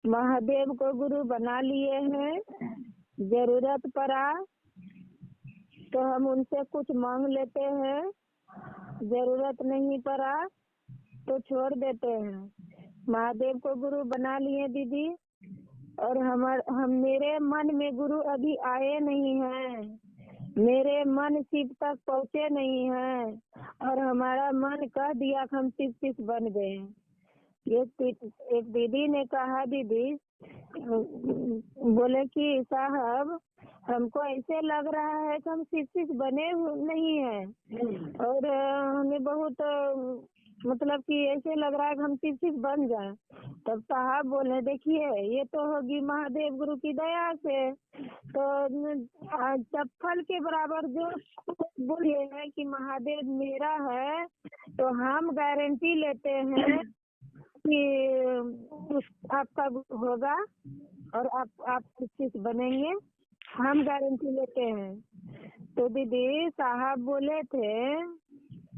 महादेव को गुरु बना लिए हैं। जरूरत पड़ा तो हम उनसे कुछ मांग लेते हैं, जरूरत नहीं पड़ा तो छोड़ देते हैं। महादेव को गुरु बना लिए दीदी, और हम मेरे मन में गुरु अभी आए नहीं हैं, मेरे मन शिव तक पहुँचे नहीं हैं, और हमारा मन कह दिया कि हम शिव बन गए। एक दीदी ने कहा, दीदी बोले कि साहब हमको ऐसे लग रहा है कि हम शिव बने नहीं हैं, और हमें बहुत मतलब कि ऐसे लग रहा है कि हम शिव बन जाए। तब साहब बोले, देखिए ये तो होगी महादेव गुरु की दया से, तो चप्पल के बराबर जो बोलिए है कि महादेव मेरा है, तो हम गारंटी लेते हैं कि आपका होगा और आप शिव बनेंगे, हम गारंटी लेते हैं। तो दीदी साहब बोले थे,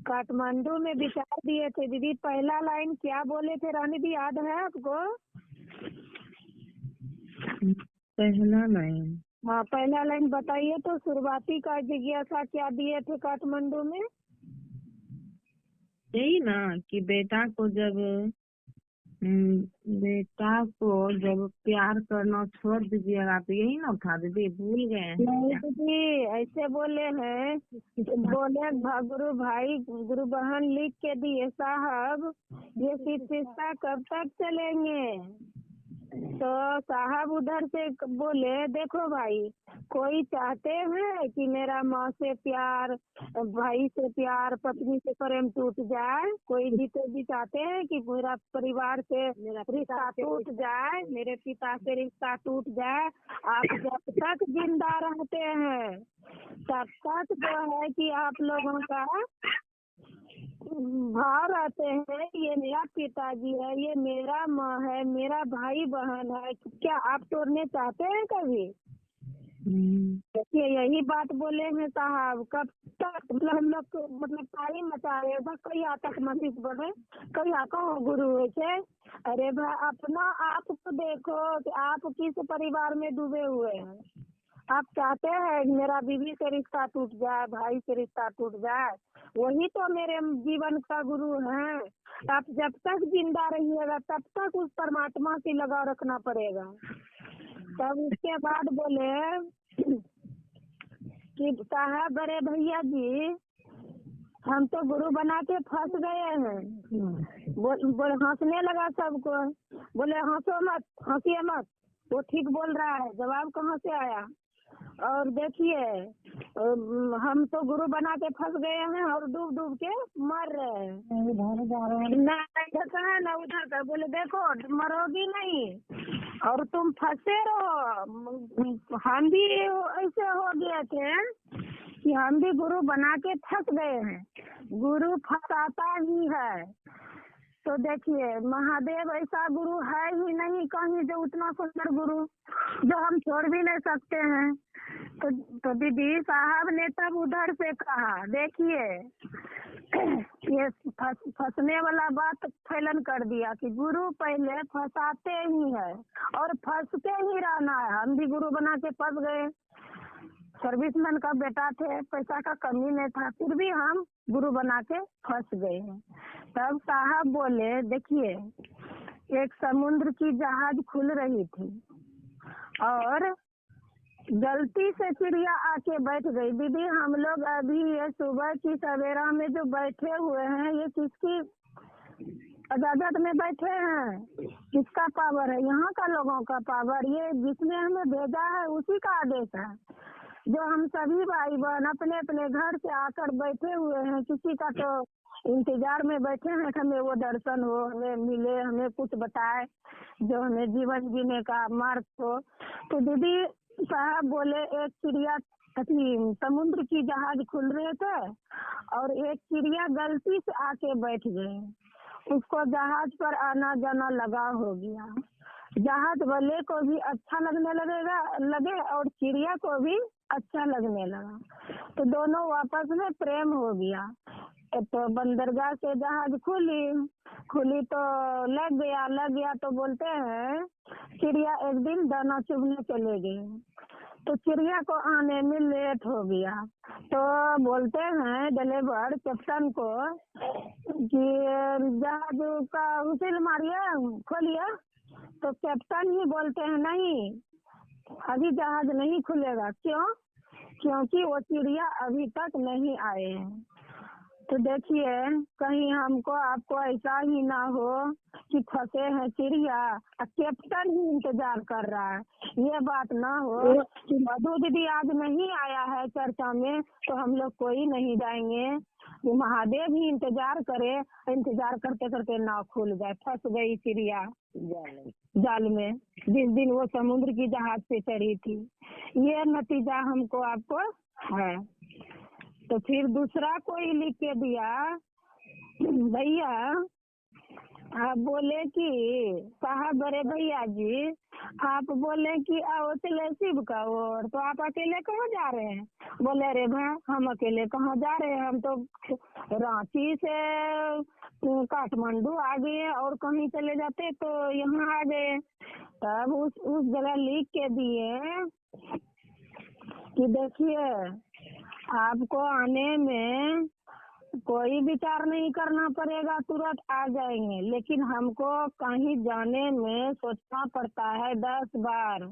काठमांडू में विचार दिए थे दीदी, पहला लाइन क्या बोले थे रानी दी, याद है आपको? पहला लाइन? हाँ पहला लाइन बताइए तो। शुरुआती का जिज्ञासा क्या दिए थे काठमांडू में? यही ना कि बेटा को जब प्यार करना छोड़ दीजिएगा, तो यही ना था दीदी, भूल गए हैं? नहीं दीदी ऐसे बोले हैं, बोले गुरु बहन लिख के दिए साहब, ये शिक्षा कब तक चलेंगे? तो साहब उधर से बोले, देखो भाई, कोई चाहते हैं कि मेरा माँ से प्यार, भाई से प्यार, पत्नी से प्रेम टूट जाए? कोई भी चाहते हैं कि मेरा परिवार से रिश्ता टूट जाए, मेरे पिता से रिश्ता टूट जाए? आप जब तक जिंदा रहते हैं तब तक जो है कि आप लोगों का भाव रहते हैं, ये मेरा पिताजी है, ये मेरा माँ है, मेरा भाई बहन है, क्या आप तोड़ने चाहते हैं कभी? देखिए यही बात बोले हैं साहब। कब तक मतलब हम लोग मतलब ताली मचा रहे हैं, कई तक मस्जिद बढ़े, कई कहो गुरु है। अरे भाई अपना आप को देखो कि आप किस परिवार में डूबे हुए हैं। आप चाहते हैं मेरा बीवी से रिश्ता टूट जाए, भाई से रिश्ता टूट जाए, वही तो मेरे जीवन का गुरु हैं। आप जब तक जिंदा रहिएगा तब तक उस परमात्मा से लगाव रखना पड़ेगा। तब उसके बाद बोले कि साहब बड़े भैया जी, हम तो गुरु बना के फंस गए हैं। बोले हंसने लगा सबको, बोले हंसो मत, हंसिए मत, वो ठीक बोल रहा है, जवाब कहाँ से आया? और देखिए हम तो गुरु बना के फंस गए हैं और डूब डूब के मर रहे हैं, ना इधर का है ना उधर का। बोले देखो मरोगी नहीं और तुम फंसे रहो। हम भी ऐसे हो गए थे कि हम भी गुरु बना के फंस गए हैं, गुरु फंसाता ही है। तो देखिए महादेव ऐसा गुरु है ही नहीं कहीं जो उतना सुंदर गुरु जो हम छोड़ भी नहीं सकते हैं। तो दीदी साहब ने तब उधर से कहा, देखिए ये फंसने वाला बात फैलन कर दिया कि गुरु पहले फंसाते ही है और फंसते ही रहना है। हम भी गुरु बना के फंस गए, सर्विसमैन का बेटा थे, पैसा का कमी नहीं था, फिर भी हम गुरु बना के फंस गए हैं। तब साहब बोले, देखिए एक समुद्र की जहाज खुल रही थी और गलती से चिड़िया आके बैठ गई। दीदी हम लोग अभी ये सुबह की सवेरा में जो बैठे हुए हैं, ये किसकी इजाजत में बैठे हैं? किसका पावर है? यहाँ का लोगों का पावर। ये जिसने हमें भेजा है उसी का आदेश है, जो हम सभी भाई बहन अपने अपने घर से आकर बैठे हुए हैं। किसी का तो इंतजार में बैठे हैं कि हमें वो दर्शन हो, हमें मिले, हमें कुछ बताए जो हमें जीवन जीने का मार्ग हो। तो दीदी साहब बोले, एक चिड़िया समुद्र की जहाज खुल रहे थे और एक चिड़िया गलती से आके बैठ गई, उसको जहाज पर आना जाना लगा हो गया। जहाज वाले को भी अच्छा लगने लगे और चिड़िया को भी अच्छा लगने लगा, तो दोनों आपस में प्रेम हो गया। तो बंदरगाह से जहाज खुली खुली तो लग गया तो बोलते हैं चिड़िया एक दिन दाना चुगने चले गए, तो चिड़िया को आने में लेट हो गया, तो बोलते हैं डिलीवर कैप्टन को कि जहाज का हुसिल मारिए खोलिए, तो कैप्टन ही बोलते हैं नहीं अभी जहाज नहीं खुलेगा। क्यों? क्योंकि वो चिड़िया अभी तक नहीं आए हैं। तो देखिए कहीं हमको आपको ऐसा ही ना हो कि फंसे हैं चिड़िया और कैप्टन ही इंतजार कर रहा है, ये बात ना हो कि मधु दीदी आज नहीं आया है चर्चा में तो हम लोग कोई नहीं जाएंगे, वो महादेव ही इंतजार करे, इंतजार करते करते नाव खुल जाए, फंस गई चिड़िया जाल में जिस दिन वो समुद्र की जहाज पे चढ़ी थी। ये नतीजा हमको आपको है। तो फिर दूसरा कोई लिख के दिया, भैया आप बोले कि साहब बड़े भैया जी आप बोले कि आओ चले शिव का ओर, तो आप अकेले कहाँ जा रहे हैं? बोले अरे भाई हम अकेले कहाँ जा रहे हैं, हम तो रांची से काठमांडू आ गए और कहीं चले जाते तो यहाँ आ गए। तब उस जगह लिख के दिए कि देखिए आपको आने में कोई विचार नहीं करना पड़ेगा, तुरंत आ जाएंगे, लेकिन हमको कहीं जाने में सोचना पड़ता है 10 बार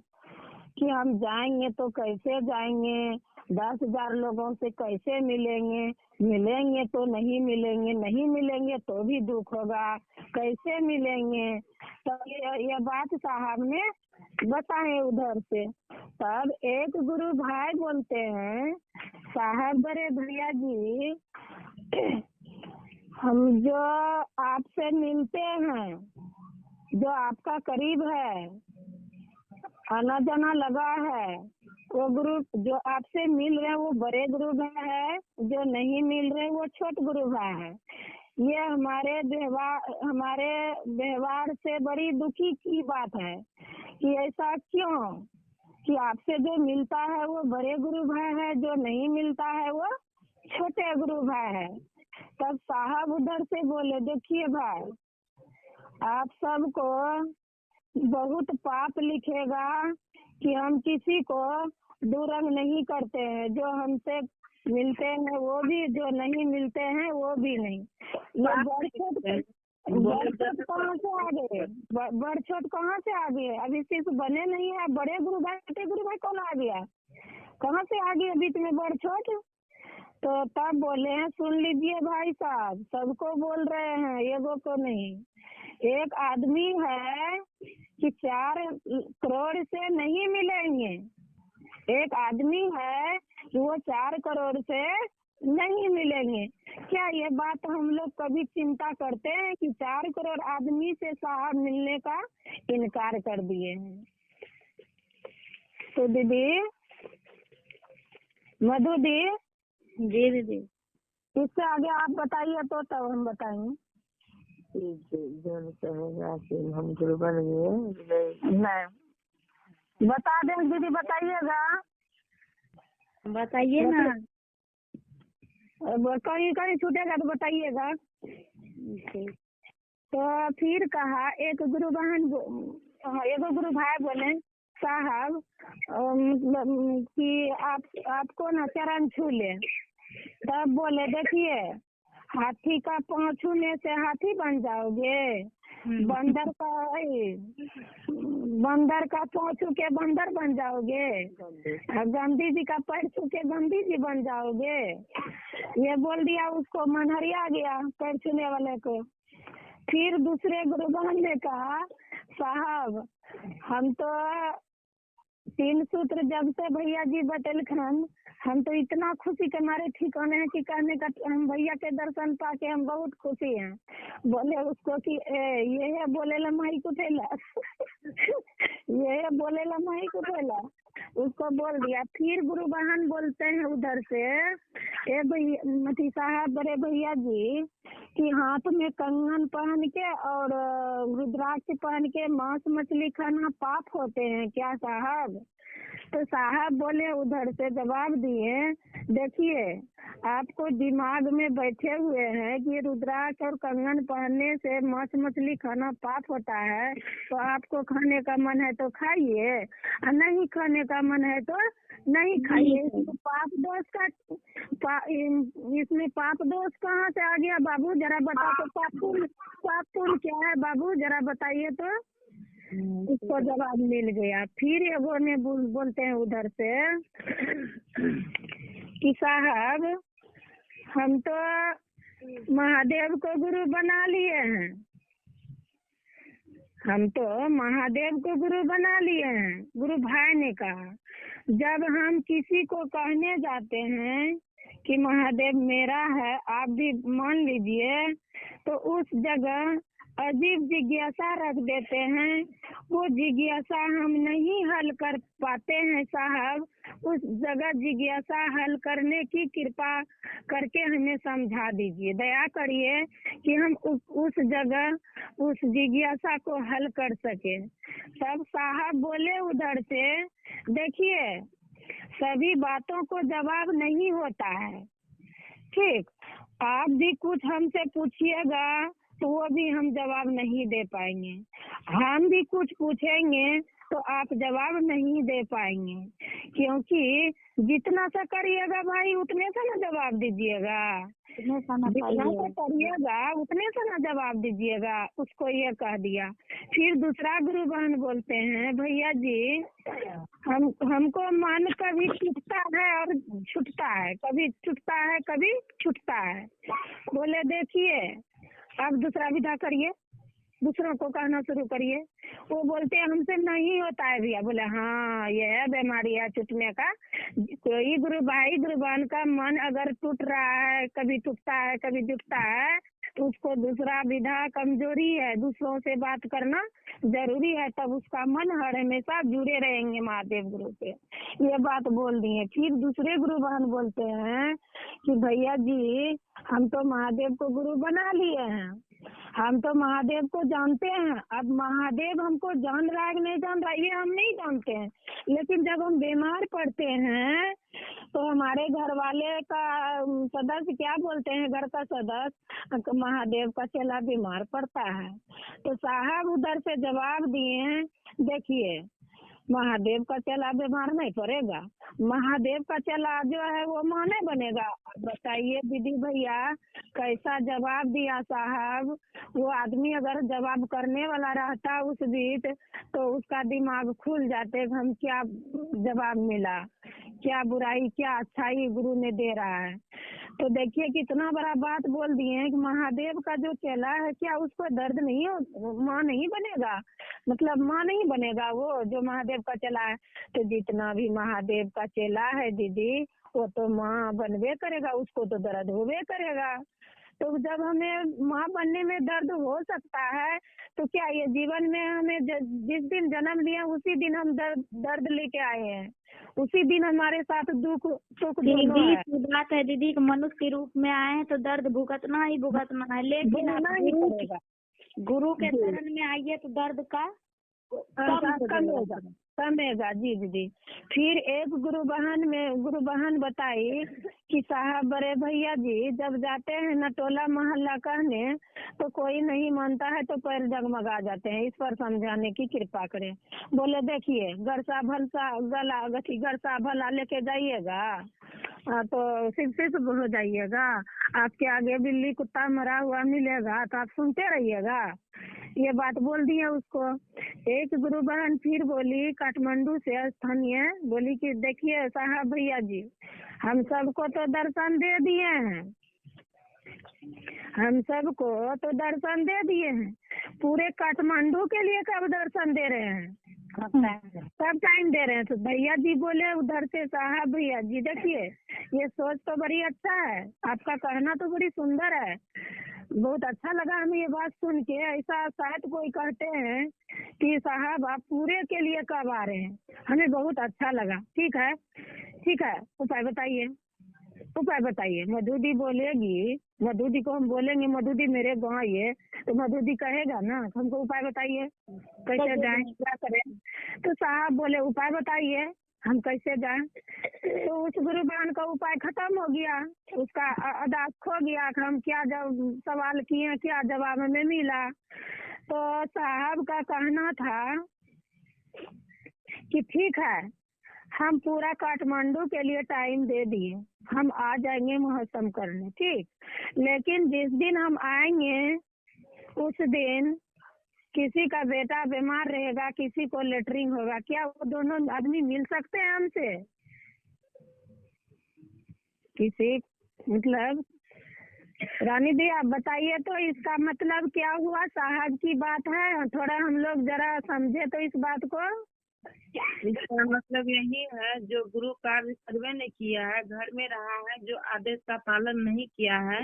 कि हम जाएंगे तो कैसे जाएंगे, 10,000 लोगों से कैसे मिलेंगे, मिलेंगे तो नहीं मिलेंगे, नहीं मिलेंगे तो भी दुख होगा, कैसे मिलेंगे। तो ये बात साहब ने बताए उधर से। तब एक गुरु भाई बोलते हैं साहब बड़े भैया जी हम जो आपसे मिलते हैं, जो आपका करीब है, आना जाना लगा है, वो गुरु जो आपसे मिल रहे हैं वो बड़े गुरु भाई है, जो नहीं मिल रहे वो छोटे गुरु भाई है। ये हमारे व्यवहार से बड़ी दुखी की बात है कि ऐसा क्यों कि आपसे जो मिलता है वो बड़े गुरु भाई है, जो नहीं मिलता है वो छोटे गुरु भाई है। तब साहब उधर से बोले देखिए भाई आप सबको बहुत पाप लिखेगा कि हम किसी को दुरंग नहीं करते हैं, जो हमसे मिलते हैं वो भी, जो नहीं मिलते हैं वो भी नहीं। ये बड़ छोट कहाँ से आ गए, बड़ छोट कहाँ से आ गए, अभी सिर्फ बने नहीं है, बड़े गुरु भाई छोटे गुरु भाई कौन आ गया, कहाँ से आ गए बीच में बड़ छोट। तो तब बोले हैं सुन लीजिए भाई साहब, सबको बोल रहे हैं एगो को नहीं, एक आदमी है कि 4 करोड़ से नहीं मिलेंगे, एक आदमी है कि वो 4 करोड़ से नहीं मिलेंगे। क्या ये बात हम लोग कभी चिंता करते हैं कि 4 करोड़ आदमी से साहब मिलने का इनकार कर दिए हैं। तो दीदी मधु दी जी दीदी इससे आगे आप बताइए तो तब हम बताएंगे। जो कहेगा कि हम गुरु बन गए नहीं बता दें दीदी, बताइएगा, बताइए ना। कहीं कहीं छूटेगा तो बताइएगा। तो फिर कहा एक गुरु भाई बोले साहब मतलब कि आपको ना चरण छू ले। तब बोले देखिए हाथी का पाँव छूने से हाथी बन जाओगे, बंदर का पाँव छू के बंदर बन जाओगे, गांधी जी का पैर छू के गांधी जी बन जाओगे। ये बोल दिया उसको, मनहरिया गया पैर छूने वाले को। फिर दूसरे गुरुबान ने कहा साहब हम तो 3 सूत्र जब से भैया जी बटेल खान, हम तो इतना खुशी के मारे ठिकाने हैं कि कहने का हम भैया के दर्शन पाके हम बहुत खुशी हैं। बोले उसको कि ये है बोले ला माई कुठेला ये है बोले ला माई कुठेला, उसको बोल दिया। फिर गुरु बहन बोलते हैं उधर से ए भैया साहब बड़े भैया जी कि हाथ में कंगन पहन के और रुद्राक्ष पहन के मांस मछली खाना पाप होते हैं क्या साहब? तो साहब बोले, उधर से जवाब दिए, देखिए आपको दिमाग में बैठे हुए हैं कि रुद्राक्ष और कंगन पहनने से मांस मछली खाना पाप होता है, तो आपको खाने का मन है तो खाइए, और नहीं खाने का मन है तो नहीं खाइए। इसमें पाप दोष इसमें पाप दोष कहाँ से आ गया बाबू? जरा बता तो, पाप पुण्य क्या है बाबू, जरा बताइए तो। उसको जवाब मिल गया। फिर एगो ने बोलते हैं उधर से कि साहब हम तो महादेव को गुरु बना लिए हैं, हम तो महादेव को गुरु बना लिए हैं। गुरु भाई ने कहा, जब हम किसी को कहने जाते हैं कि महादेव मेरा है, आप भी मान लीजिए, तो उस जगह अजीब जिज्ञासा रख देते हैं। वो जिज्ञासा हम नहीं हल कर पाते हैं साहब। उस जगह जिज्ञासा हल करने की कृपा करके हमें समझा दीजिए, दया करिए कि हम उस जगह उस जिज्ञासा को हल कर सके। तब साहब बोले उधर से, देखिए सभी बातों को जवाब नहीं होता है, ठीक? आप भी कुछ हमसे पूछिएगा तो वो भी हम जवाब नहीं दे पाएंगे, हम भी कुछ पूछेंगे तो आप जवाब नहीं दे पाएंगे, क्योंकि जितना सा करिएगा भाई उतने से ना जवाब दीजिएगा, जितना सा करिएगा उतने से ना जवाब दीजिएगा। उसको ये कह दिया। फिर दूसरा गुरु बहन बोलते हैं, भैया जी हमको मन कभी छूटता है और छूटता है, कभी छूटता है कभी छूटता है। बोले देखिए अब दूसरा विधा करिए, दूसरों को कहना शुरू करिए। वो बोलते हैं हमसे नहीं होता है भैया। बोले हाँ ये है बीमारी है छूटने का। कोई गुरु भाई गुरु बहन का मन अगर टूट रहा है, कभी टूटता है कभी जुटता है, तो उसको दूसरा विधा कमजोरी है, दूसरों से बात करना जरूरी है, तब उसका मन हर हमेशा जुड़े रहेंगे महादेव गुरु से। ये बात बोल दिए। फिर दूसरे गुरु बहन बोलते हैं कि भैया जी हम तो महादेव को गुरु बना लिए हैं, हम तो महादेव को जानते हैं। अब महादेव हमको जान रहा है कि नहीं जान रहा ये हम नहीं जानते हैं, लेकिन जब हम बीमार पड़ते हैं तो हमारे घर वाले का सदस्य क्या बोलते हैं, घर का सदस्य महादेव का चेला बीमार पड़ता है। तो साहब उधर से जवाब दिए, देखिए महादेव का चेला बीमार नहीं पड़ेगा, महादेव का चेला जो है वो मां नहीं बनेगा। बताइए दीदी भैया कैसा जवाब दिया साहब। वो आदमी अगर जवाब करने वाला रहता उस बीच तो उसका दिमाग खुल जाते, हम क्या जवाब मिला, क्या बुराई क्या अच्छाई गुरु ने दे रहा है। तो देखिए कितना बड़ा बात बोल दिए हैं कि महादेव का जो चेला है क्या उसको दर्द नहीं हो, माँ नहीं बनेगा, मतलब माँ नहीं बनेगा वो जो महादेव का चेला है। तो जितना भी महादेव का चेला है दीदी वो तो माँ बनवे करेगा, उसको तो दर्द होवे करेगा। तो जब हमें माँ बनने में दर्द हो सकता है तो क्या ये जीवन में हमें जिस दिन जन्म लिया उसी दिन हम दर्द लेके आए हैं, उसी दिन हमारे साथ दुख सुख दोनों है। बात है दीदी कि मनुष्य के रूप में आए हैं तो दर्द भुगतना ही भुगतना है, लेकिन आप गुरु के शरण में आइए तो दर्द का कमेगा। जी दीदी। फिर एक गुरु बहन बताई कि साहब बड़े भैया जी जब जाते हैं न टोला मोहल्ला कहने तो कोई नहीं मानता है तो पैर जगमगा जाते हैं, इस पर समझाने की कृपा करें। बोले देखिए गरसा भला लेके जाइएगा तो सिर्फ हो जाइएगा, आपके आगे बिल्ली कुत्ता मरा हुआ मिलेगा तो आप सुनते रहिएगा। ये बात बोल दिए उसको। एक गुरु बहन फिर बोली काठमांडू से स्थानीय, बोली कि देखिए साहब भैया जी हम सबको तो दर्शन दे दिए हैं, हम सबको तो दर्शन दे दिए हैं, पूरे काठमांडू के लिए कब दर्शन दे रहे हैं, सब टाइम दे रहे हैं। तो भैया जी बोले उधर से साहब भैया जी देखिए ये सोच तो बड़ी अच्छा है, आपका कहना तो बड़ी सुंदर है, बहुत अच्छा लगा हमें ये बात सुन के। ऐसा शायद कोई कहते हैं कि साहब आप पूरे के लिए कब आ रहे हैं, हमें बहुत अच्छा लगा। ठीक है उपाय बताइए। उपाय बताइए। मधु दी बोलेगी, मधु दी को हम बोलेंगे मधु दी मेरे गाँव ये, तो मधु दी कहेगा ना हमको उपाय बताइए कैसे जाएं, क्या करें। तो साहब बोले उपाय बताइए हम कैसे जाएं। तो उस गुरु बहन का उपाय खत्म हो गया, उसका अदास खो गया कि हम क्या जब सवाल किए क्या जवाब हमें मिला। तो साहब का कहना था कि ठीक है हम पूरा काठमांडू के लिए टाइम दे दिए, हम आ जाएंगे महोत्सव करने, ठीक। लेकिन जिस दिन हम आएंगे उस दिन किसी का बेटा बीमार रहेगा, किसी को लेटरिन होगा, क्या वो दोनों आदमी मिल सकते हैं हमसे? किसी मतलब रानी दी आप बताइए तो इसका मतलब क्या हुआ? साहब की बात है, थोड़ा हम लोग जरा समझे तो इस बात को। इसका मतलब यही है जो गुरु कार्य सर्वे ने किया है, घर में रहा है, जो आदेश का पालन नहीं किया है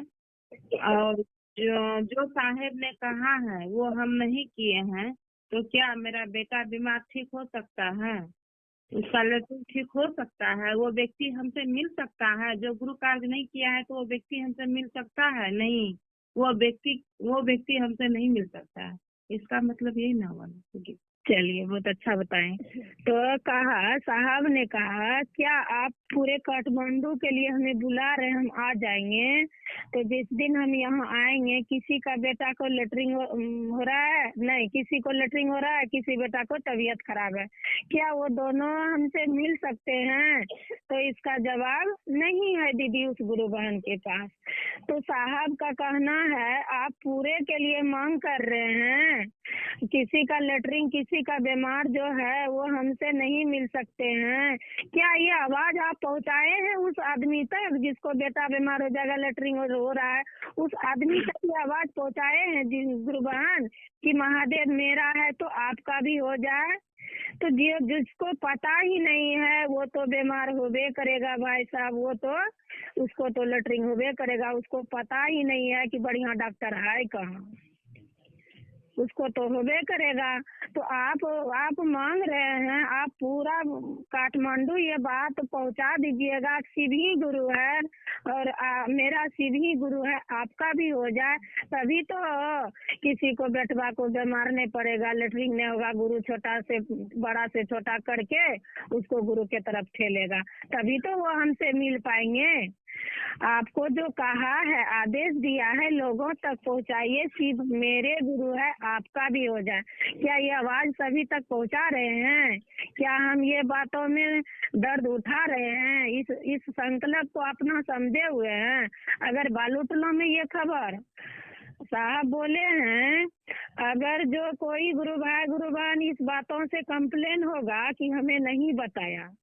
और जो साहेब ने कहा है वो हम नहीं किए हैं, तो क्या मेरा बेटा बीमार ठीक हो सकता है? उसका लेटरिन ठीक हो सकता है? वो व्यक्ति हमसे मिल सकता है? जो गुरु कार्य नहीं किया है तो वो व्यक्ति हमसे मिल सकता है? नहीं, वो व्यक्ति हमसे नहीं मिल सकता है। इसका मतलब यही ना हुआ। चलिए बहुत अच्छा बताएं। तो कहा साहब ने कहा क्या आप पूरे काठमांडू के लिए हमें बुला रहे हैं, हम आ जाएंगे। तो जिस दिन हम यहाँ आएंगे किसी का बेटा को लेटरिन हो रहा है, नहीं किसी को लेटरिन हो रहा है, किसी बेटा को तबीयत खराब है, क्या वो दोनों हमसे मिल सकते हैं? तो इसका जवाब नहीं है दीदी उस गुरु बहन के पास। तो साहब का कहना है आप पूरे के लिए मांग कर रहे हैं, किसी का लेटरिन किसी का बीमार जो है वो हमसे नहीं मिल सकते हैं। क्या ये आवाज आप पहुंचाए हैं उस आदमी तक जिसको बेटा बीमार हो जाएगा, लेटरिन हो रहा है, उस आदमी तक ये आवाज पहुंचाए हैं गुरु बहन कि महादेव मेरा है तो आपका भी हो जाए? तो जिसको पता ही नहीं है वो तो बीमार होबे करेगा भाई साहब, वो तो उसको तो लेटरिन होबे करेगा, उसको पता ही नहीं है कि बढ़िया डॉक्टर है कहाँ, उसको तो होबे करेगा। तो आप मांग रहे हैं, आप पूरा काठमांडू ये बात पहुंचा दीजिएगा शिव ही गुरु है और मेरा शिव ही गुरु है, आपका भी हो जाए, तभी तो किसी को बेटवा को बीमार नहीं पड़ेगा, लेटरिन नहीं होगा, गुरु छोटा से बड़ा से छोटा करके उसको गुरु के तरफ ठेलेगा, तभी तो वो हमसे मिल पाएंगे। आपको जो कहा है आदेश दिया है लोगों तक पहुंचाइए, शिव मेरे गुरु है आपका भी हो जाए। क्या ये आवाज सभी तक पहुंचा रहे हैं? क्या हम ये बातों में दर्द उठा रहे हैं? इस संकल्प को अपना समझे हुए हैं? अगर बालूटलों में ये खबर साहब बोले हैं, अगर जो कोई गुरु भाई गुरु बहन इस बातों से कंप्लेन होगा कि हमें नहीं बताया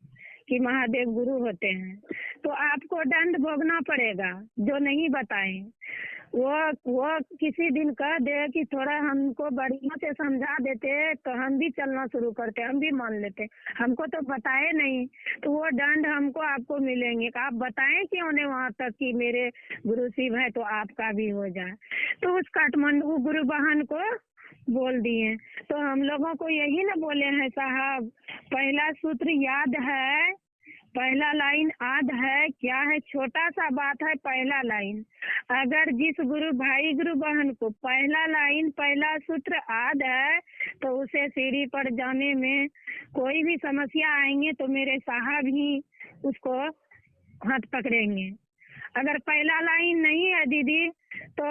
कि महादेव गुरु होते हैं, तो आपको दंड भोगना पड़ेगा। जो नहीं बताए वो किसी दिन कह दे कि थोड़ा हमको बढ़िया से समझा देते तो हम भी चलना शुरू करते, हम भी मान लेते, हमको तो बताए नहीं, तो वो दंड हमको आपको मिलेंगे। आप बताएं क्यों नहीं वहाँ तक कि मेरे गुरु शिव है तो आपका भी हो जाए। तो उस काठमांडू गुरु बहन को बोल दिए। तो हम लोगों को यही ना बोले हैं साहब, पहला सूत्र याद है, पहला लाइन आद है, क्या है छोटा सा बात है पहला लाइन। अगर जिस गुरु भाई गुरु बहन को पहला लाइन पहला सूत्र आद है तो उसे सीढ़ी पर जाने में कोई भी समस्या आएंगे तो मेरे साहब ही उसको हाथ पकड़ेंगे। अगर पहला लाइन नहीं है दीदी, तो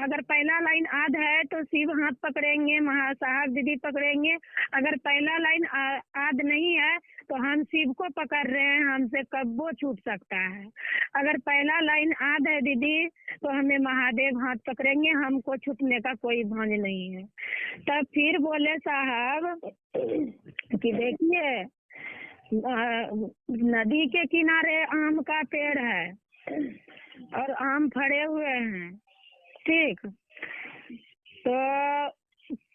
अगर पहला लाइन आध है तो शिव हाथ पकड़ेंगे, महासाहब दीदी पकड़ेंगे। अगर पहला लाइन आध नहीं है तो हम शिव को पकड़ रहे हैं, हमसे कब वो छूट सकता है। अगर पहला लाइन आध है दीदी तो हमें महादेव हाथ पकड़ेंगे, हमको छूटने का कोई भांज नहीं है। तब फिर बोले साहब कि देखिए नदी के किनारे आम का पेड़ है और आम फड़े हुए हैं, ठीक, तो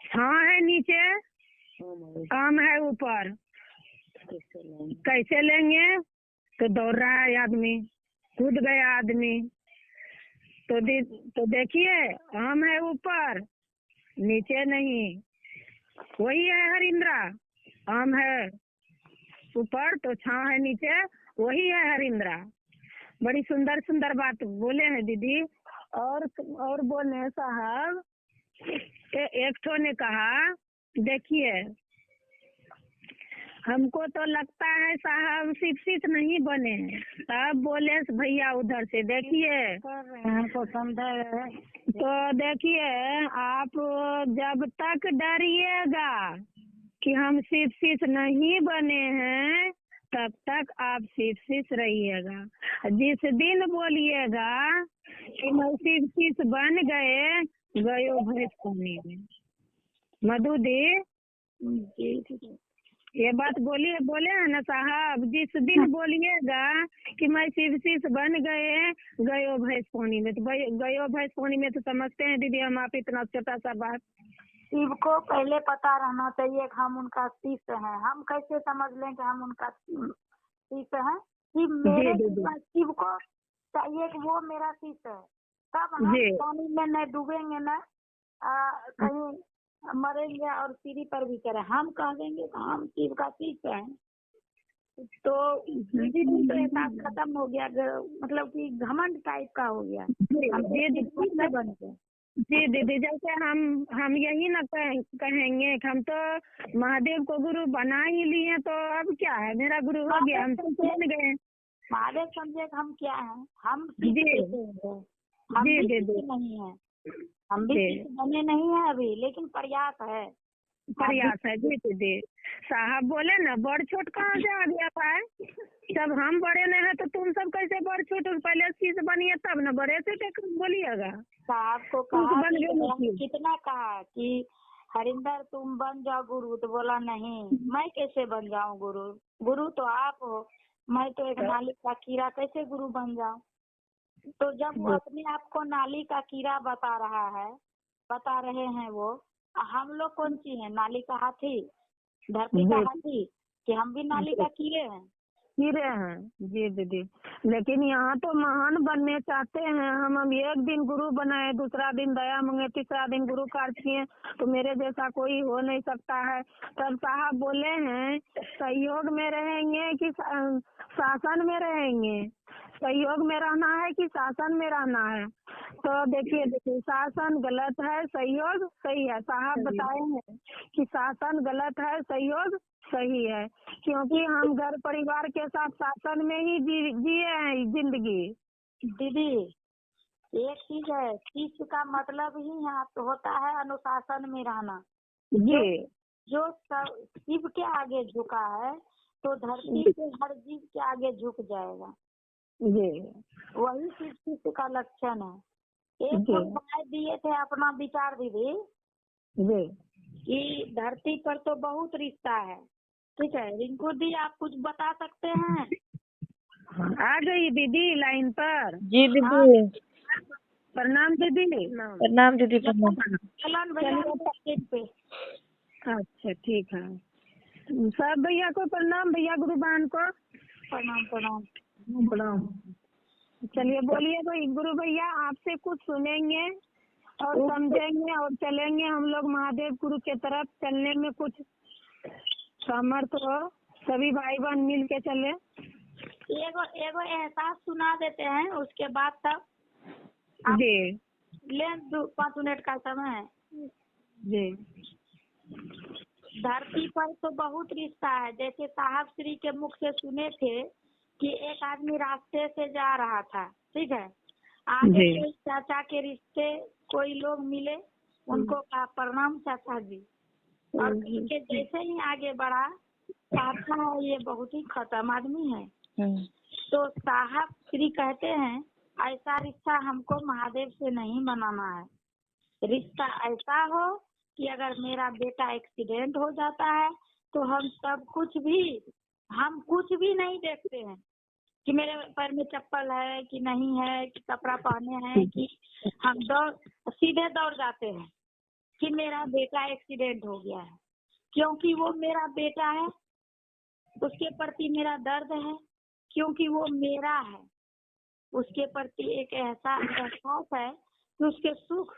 छां है नीचे, आम है ऊपर, कैसे लेंगे? तो दौड़ रहा है आदमी, कूद गया आदमी, तो देखिए आम है ऊपर नीचे नहीं, वही है हरिंद्रा, आम है ऊपर तो छां है नीचे, वही है हरिंद्रा। बड़ी सुंदर सुंदर बात बोले हैं दीदी। और बोले साहब, एक ठो ने कहा, देखिए हमको तो लगता है साहब शिक्षित नहीं बने हैं। तब बोले भैया उधर से, देखिए हमको समझा है। तो देखिए, आप जब तक डरिएगा कि हम शिक्षित नहीं बने हैं, तब तक आप शिक्षित रहिएगा। जिस दिन बोलिएगा कि मैं शिक्षित बन गए, गयो भैंस पानी में। मधु दी, ये बात बोले हैं ना साहब, जिस दिन बोलिएगा कि मैं शिक्षित बन गए, गयो भैंस पानी में। तो गयो भैंस पानी में तो समझते हैं दीदी हम, आप इतना छोटा सा बात। शिव को पहले पता रहना चाहिए कि हम उनका शिष्य हैं। हम कैसे समझ लें कि हम उनका शिष्य हैं? शिव को चाहिए कि वो मेरा शिष्य है, तब हम पानी में न डूबेंगे, न कहीं मरेंगे और सीढ़ी पर भी चढ़े। हम कह देंगे तो हम शिव का शिष्य हैं, तो एहसास खत्म हो गया, मतलब कि घमंड टाइप का हो गया। हम बन गए। जी दीदी, जैसे हम यही ना कहेंगे कि हम तो महादेव को गुरु बना ही लिए, तो अब क्या है, मेरा गुरु हो गया, हम तो बन गए। महादेव समझे हम क्या हैं? हम जी नहीं है, हम भी बने नहीं है अभी, लेकिन प्रयास है। जी दीदी। साहब बोले ना, बड़ छोट कहाँ से आ गया है? जब हम बड़े नहीं है तो तुम सब कैसे बड़ छोट? पहले चीज बनिए तब ना बड़े से बोलिएगा। साहब को कहा, कितना कहा कि हरिंदर तुम बन जाओ गुरु, तो बोला नहीं, मैं कैसे बन जाऊं गुरु? गुरु तो आप हो, मैं तो एक नाली का कीड़ा, कैसे गुरु बन जाऊं? तो जब वो अपने आप को नाली का कीड़ा बता रहे हैं वो, हम लोग कौन सी है? नाली का हाथी, धरती का हाथी, कि हम भी नाली का कीड़े हैं? जी दीदी। लेकिन यहाँ तो महान बनने चाहते हैं हम एक दिन गुरु बनाए, दूसरा दिन दया मांगे, तीसरा दिन गुरु कार्य किए, तो मेरे जैसा कोई हो नहीं सकता है। तब साहब बोले हैं, सहयोग में रहेंगे कि शासन में रहेंगे? सहयोग में रहना है कि शासन में रहना है? तो देखिए शासन गलत है, सहयोग सही है। साहब बताए हैं कि शासन गलत है, सहयोग सही है, क्योंकि हम घर परिवार के साथ शासन में ही जिए हैं जिंदगी। दीदी एक चीज है, शिष्य का मतलब ही यहाँ तो होता है अनुशासन में रहना। जी, जो शिव के आगे झुका है तो धरती के हर जीव के आगे झुक जाएगा। जी, वही शिष्य का लक्षण है। एक राय दिए थे अपना विचार दीदी, जी, कि धरती पर तो बहुत रिश्ता है, ठीक है। रिंकू दी आप कुछ बता सकते हैं? आ गई दीदी लाइन पर। जी दीदी, प्रणाम दीदी। प्रणाम दीदी, प्रणाम। पे अच्छा ठीक है, सब भैया को प्रणाम, भैया गुरु बहन को प्रणाम प्रणाम प्रणाम। चलिए बोलिए भाई गुरु भैया, आपसे कुछ सुनेंगे और समझेंगे और चलेंगे हम लोग महादेव गुरु के तरफ। चलने में कुछ सामर्थ हो, सभी भाई बहन मिल के चले। एगो एहसास सुना देते हैं, उसके बाद तब जी ले 5 मिनट का समय है। जी, धरती पर तो बहुत रिश्ता है। जैसे साहब श्री के मुख से सुने थे कि एक आदमी रास्ते से जा रहा था, ठीक है, आगे कोई चाचा के रिश्ते कोई लोग मिले, उनको कहा प्रणाम चाचा जी, और के जैसे ही आगे बढ़ा, चाचा ये बहुत ही खत्म आदमी है। तो साहब श्री कहते हैं ऐसा रिश्ता हमको महादेव से नहीं बनाना है। रिश्ता ऐसा हो कि अगर मेरा बेटा एक्सीडेंट हो जाता है तो हम कुछ भी नहीं देखते हैं कि मेरे पैर में चप्पल है कि नहीं है, कि कपड़ा पहने हैं, कि हम सीधे दौड़ जाते हैं कि मेरा बेटा एक्सीडेंट हो गया है, क्योंकि वो मेरा बेटा है, उसके प्रति मेरा दर्द है, क्योंकि वो मेरा है। उसके प्रति एक ऐसा एहसास है कि उसके सुख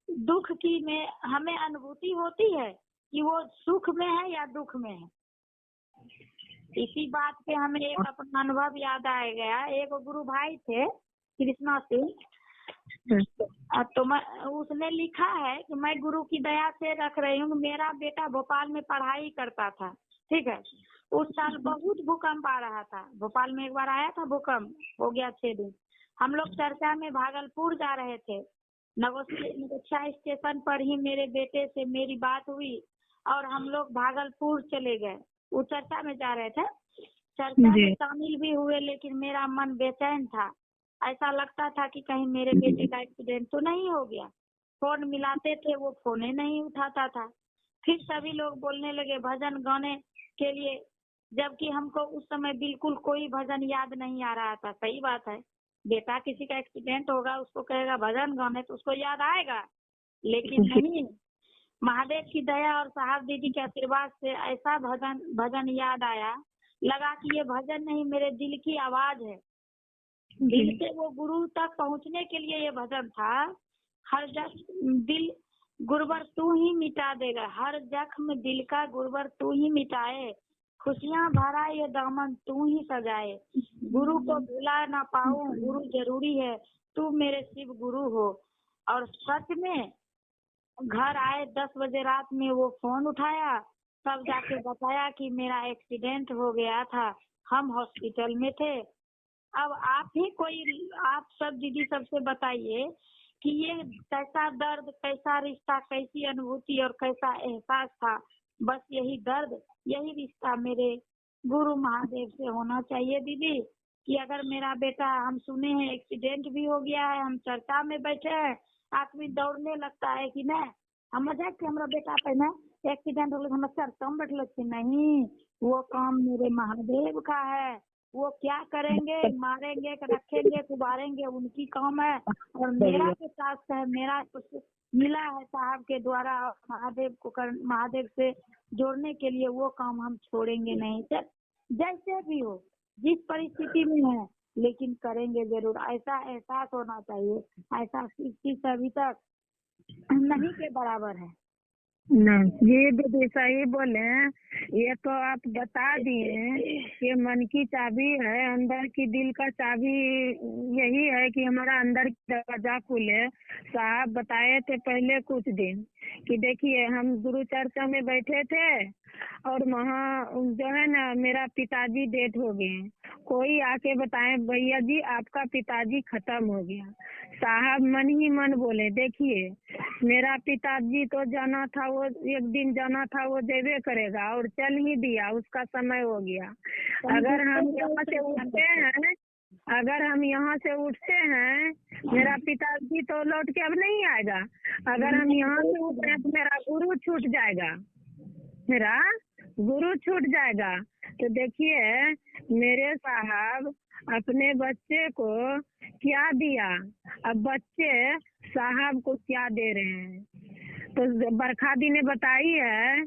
दुख की में हमें अनुभूति होती है कि वो सुख में है या दुख में है। इसी बात पे हमें एक अपना अनुभव याद आ गया। एक गुरु भाई थे कृष्णा सिंह, तो उसने लिखा है कि मैं गुरु की दया से रख रही हूँ। मेरा बेटा भोपाल में पढ़ाई करता था, ठीक है। उस साल बहुत भूकंप आ रहा था, भोपाल में एक बार आया था भूकंप, हो गया 6 दिन। हम लोग चर्चा में भागलपुर जा रहे थे, नगोछा स्टेशन पर ही मेरे बेटे से मेरी बात हुई और हम लोग भागलपुर चले गए। वो चर्चा में जा रहे थे, चर्चा में शामिल भी हुए, लेकिन मेरा मन बेचैन था। ऐसा लगता था कि कहीं मेरे बेटे का एक्सीडेंट तो नहीं हो गया। फोन मिलाते थे, वो फोन नहीं उठाता था। फिर सभी लोग बोलने लगे भजन गाने के लिए, जबकि हमको उस समय बिल्कुल कोई भजन याद नहीं आ रहा था। सही बात है, बेटा किसी का एक्सीडेंट होगा, उसको कहेगा भजन गाने तो उसको याद आएगा, लेकिन नहीं। महादेव की दया और साहब दीदी के आशीर्वाद से ऐसा भजन याद आया, लगा कि ये भजन नहीं, मेरे दिल की आवाज है। दिल से वो गुरु तक पहुंचने के लिए ये भजन था। हर दिल गुरुवर तू ही मिटा देगा, हर जख्म दिल का गुरुवर तू ही मिटाए, खुशियां भरा ये दामन तू ही सजाए, गुरु को भुला ना पाऊं, गुरु जरूरी है, तू मेरे शिव गुरु हो। और सच में घर आए 10 बजे रात में वो फोन उठाया, तब जाके बताया कि मेरा एक्सीडेंट हो गया था, हम हॉस्पिटल में थे। अब आप सब दीदी सबसे बताइए कि ये कैसा दर्द, कैसा रिश्ता, कैसी अनुभूति और कैसा एहसास था। बस यही दर्द, यही रिश्ता मेरे गुरु महादेव से होना चाहिए दीदी, कि अगर मेरा बेटा, हम सुने हैं एक्सीडेंट भी हो गया है, हम चर्चा में बैठे हैं, आदमी दौड़ने लगता है कि नहीं, हम मजाक के हमारा बेटा पहले एक्सीडेंट हो गया, हम चर्चा में बैठे लगते नहीं, वो काम मेरे महादेव का है, वो क्या करेंगे, मारेंगे, रखेंगे, उबारेंगे, उनकी काम है। और मेरा जो टास्क है, मेरा कुछ मिला है साहब के द्वारा महादेव से जोड़ने के लिए, वो काम हम छोड़ेंगे नहीं। जैसे भी हो, जिस परिस्थिति में है, लेकिन करेंगे जरूर। ऐसा एहसास होना चाहिए, ऐसा किसी अभी तक नहीं के बराबर है। नहीं, ये दीदी सही बोले। ये तो आप बता दिए कि मन की चाबी है, अंदर की दिल का चाबी यही है कि हमारा अंदर की दरवाजा खुले। साहब बताए थे पहले कुछ दिन कि देखिए हम गुरु चर्चा में बैठे थे और वहाँ जो है ना, मेरा पिताजी डेथ हो गए। कोई आके बताए भैया जी आपका पिताजी खत्म हो गया। साहब मन ही मन बोले देखिए मेरा पिताजी तो जाना था, वो एक दिन जाना था, वो जेबे करेगा, और चल ही दिया, उसका समय हो गया। अगर हम यहाँ से उठते हैं, मेरा पिताजी तो लौट के अब नहीं आएगा। अगर हम यहाँ से उठते हैं तो मेरा गुरु छूट जाएगा। तो देखिए मेरे साहब अपने बच्चे को क्या दिया, अब बच्चे साहब को क्या दे रहे हैं। तो बरखा दी ने बताई है,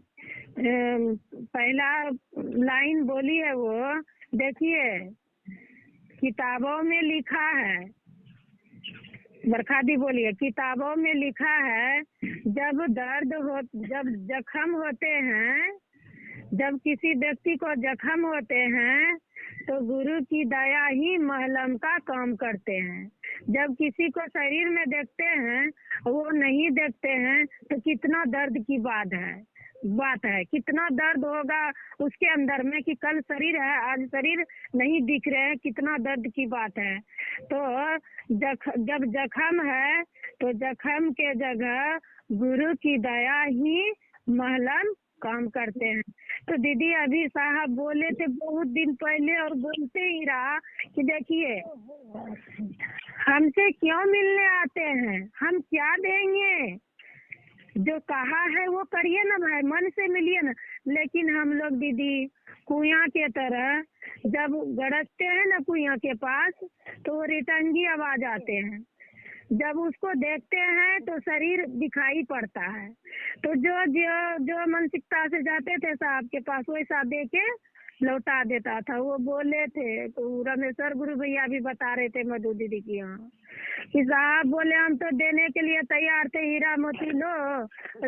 पहला लाइन बोली है वो, देखिए किताबों में लिखा है, बरखा दी बोली है किताबों में लिखा है, जब जख्म होते हैं, जब किसी व्यक्ति को जख्म होते हैं तो गुरु की दया ही मलहम का काम करते हैं। जब किसी को शरीर में देखते हैं, वो नहीं देखते हैं, तो कितना दर्द की बात है, कितना दर्द होगा उसके अंदर में कि कल शरीर है, आज शरीर नहीं दिख रहे हैं, कितना दर्द की बात है। तो जब जख्म है तो जख्म के जगह गुरु की दया ही मलहम काम करते हैं। तो दीदी अभी साहब बोले थे बहुत दिन पहले और बोलते ही रहा कि देखिए हमसे क्यों मिलने आते हैं, हम क्या देंगे, जो कहा है वो करिए ना भाई, मन से मिलिए ना। लेकिन हम लोग दीदी कुआं के तरह जब गड़कते हैं ना कुआं के पास, तो वो रिटंगी आवाज आते हैं, जब उसको देखते हैं तो शरीर दिखाई पड़ता है। तो जो मानसिकता से जाते थे साहब के पास, वैसा देके लौटा देता था। वो बोले थे, तो रामेश्वर गुरु भैया भी बता रहे थे मधु दीदी की यहाँ कि साहब बोले हम तो देने के लिए तैयार थे, हीरा मोती लो,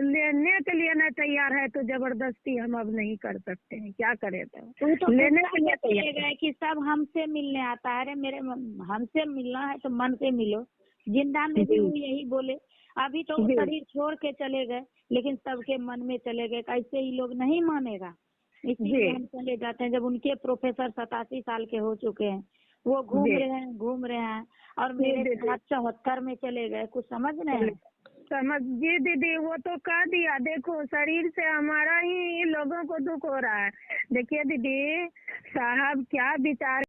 लेने के लिए नहीं तैयार है तो जबरदस्ती हम अब नहीं कर सकते हैं, क्या करें। तो लेने के लिए चले गए कि सब हमसे मिलने आता है। अरे मेरे हमसे मिलना है तो मन से मिलो। जिंदा में भी वो यही बोले। अभी तो शरीर छोड़ के चले गए, लेकिन सबके मन में चले गए। कैसे ही लोग नहीं मानेगा, इसलिए हम चले जाते हैं। जब उनके प्रोफेसर 87 साल के हो चुके हैं, वो घूम रहे हैं और मेरे 74 में चले गए। कुछ समझ रहे हैं? समझ जी दीदी, वो तो कह दिया। देखो शरीर से हमारा ही लोगों को दुख हो रहा है। देखिए दीदी, साहब क्या विचार